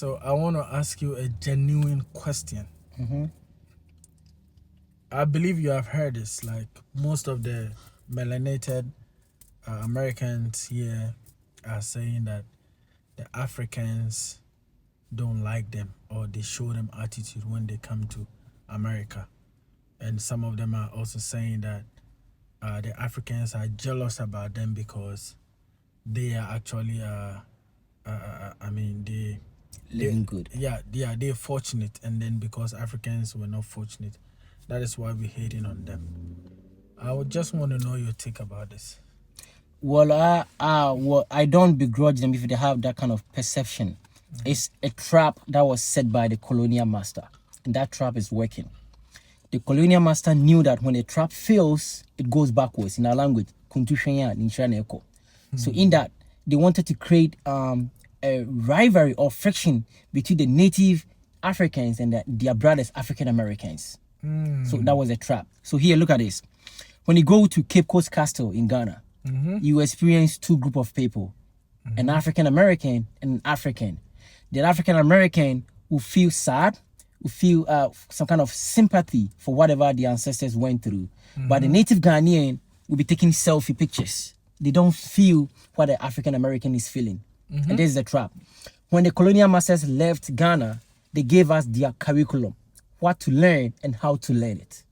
So I want to ask you a genuine question. I believe you have heard this. Like most of the melanated Americans here are saying that the Africans don't like them or they show them attitude when they come to America. And some of them are also saying that the Africans are jealous about them because they are actually, living good. They're fortunate, and then because Africans were not fortunate, that is why we're hating on them. I would just want to know your take about this. Well, I don't begrudge them if they have that kind of perception. It's a trap that was set by the colonial master, and that trap is working. The colonial master knew that when a trap fails, it goes backwards. In our language, so in that, they wanted to create a rivalry or friction between the native Africans and their brothers, African Americans. So that was a trap. So here, look at this. When you go to Cape Coast Castle in Ghana, you experience two groups of people, an African American and an African. The African American will feel sad, will feel some kind of sympathy for whatever the ancestors went through. But the native Ghanaian will be taking selfie pictures. They don't feel what the African American is feeling. And this is the trap. When the colonial masters left Ghana, they gave us their curriculum, what to learn and how to learn it.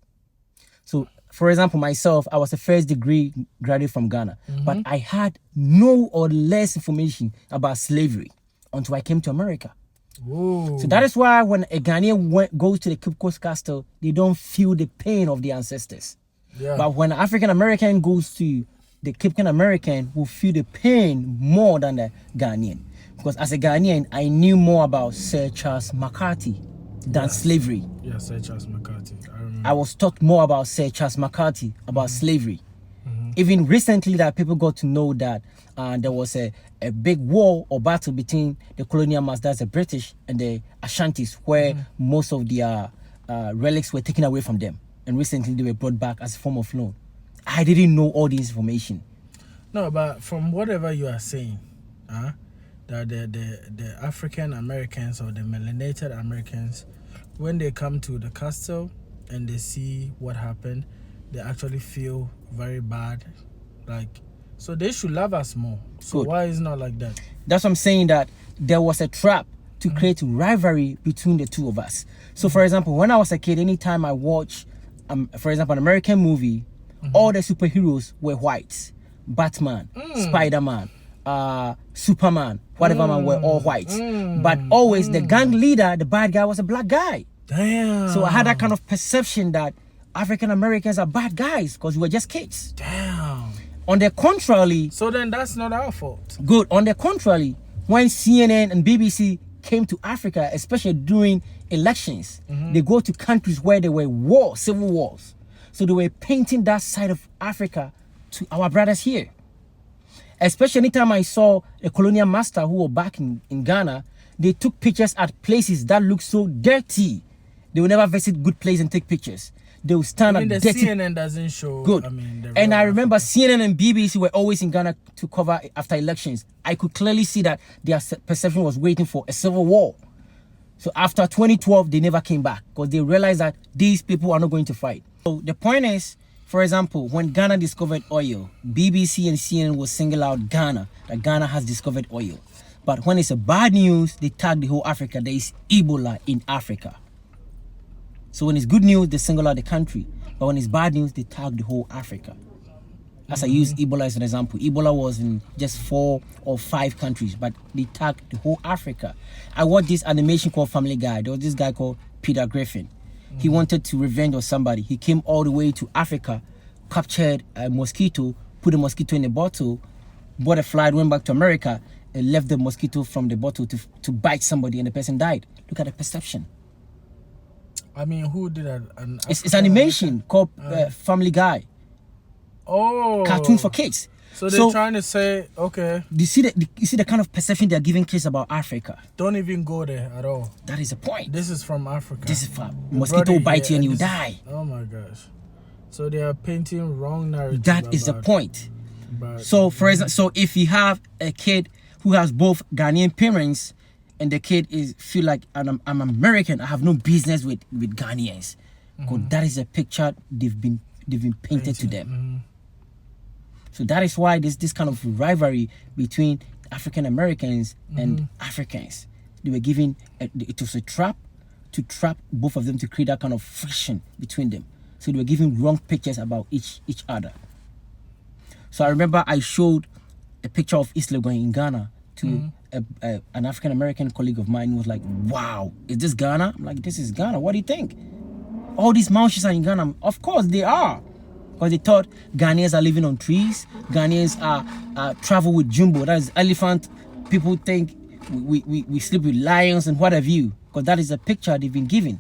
So, for example, myself, I was a first degree graduate from Ghana, but I had no or less information about slavery until I came to America. Whoa. So that is why when a Ghanaian goes to the Cape Coast Castle, they don't feel the pain of the ancestors. Yeah. But when an African American goes to the Cape Coast American, will feel the pain more than the Ghanaian. Because as a Ghanaian, I knew more about Sir Charles McCarthy than slavery. Yeah, Sir Charles McCarthy. I remember. I was taught more about Sir Charles McCarthy, about slavery. Even recently that people got to know that there was a big war or battle between the colonial masters, the British, and the Ashantis, where most of their relics were taken away from them. And recently they were brought back as a form of loan. I didn't know all this information. No, but from whatever you are saying, that the African Americans or the melanated Americans, when they come to the castle and they see what happened, they actually feel very bad. Like, so they should love us more. So Good. why is it not like that? That's what I'm saying, that there was a trap to create rivalry between the two of us. So, for example, when I was a kid, anytime I watched, for example, an American movie, all the superheroes were white. Batman, Spider-Man, Superman, whatever man were all white. But always the gang leader, the bad guy, was a black guy. Damn. So I had that kind of perception that African Americans are bad guys because we were just kids. Damn. On the contrary, So then that's not our fault. good. On the contrary, when CNN and BBC came to Africa, especially during elections, they go to countries where there were wars, civil wars. So they were painting that side of Africa to our brothers here. Especially anytime I saw a colonial master who were back in Ghana, they took pictures at places that look so dirty. They will never visit good places and take pictures. They will stand I mean, at the dirty. CNN doesn't show. Good. I mean, the And real I remember Africa. CNN and BBC were always in Ghana to cover after elections. I could clearly see that their perception was waiting for a civil war. So after 2012, they never came back because they realized that these people are not going to fight. So the point is, for example, when Ghana discovered oil, BBC and CNN will single out Ghana, that Ghana has discovered oil. But when it's a bad news, they tag the whole Africa. There is Ebola in Africa. So when it's good news, they single out the country. But when it's bad news, they tag the whole Africa. As I use Ebola as an example, Ebola was in just 4 or 5 countries, but they tagged the whole Africa. I watched this animation called Family Guy. There was this guy called Peter Griffin. He wanted to revenge on somebody. He came all the way to Africa, captured a mosquito, put the mosquito in a bottle, bought a flight, went back to America, and left the mosquito from the bottle to bite somebody, and the person died. Look at the perception. I mean, who did that? It's animation called Family Guy. Oh. Cartoon for kids. So they're trying to say, okay, You see the kind of perception they're giving kids about Africa. don't even go there at all. That is the point. This is from Africa. This is for The mosquito brother bite here, you and you this is- die. Oh my gosh. So they are painting wrong narrative. That is the about- point. about- So for example, so if you have a kid who has both Ghanaian parents and the kid is feel like I'm American. I have no business with Ghanaians, because that is a picture they've been painted to them. So that is why there's this kind of rivalry between African Americans and Africans. They were given it was a trap to trap both of them, to create that kind of friction between them. So they were giving wrong pictures about each other. So I remember I showed a picture of East Legon in Ghana to an African American colleague of mine, who was like, "Wow, is this Ghana?" I'm like, "This is Ghana. What do you think? All these mountains are in Ghana." Of course they are, because they thought Ghanaians are living on trees. Ghanaians are travel with jumbo, that is elephant. People think we sleep with lions and what have you, because that is a picture they've been given.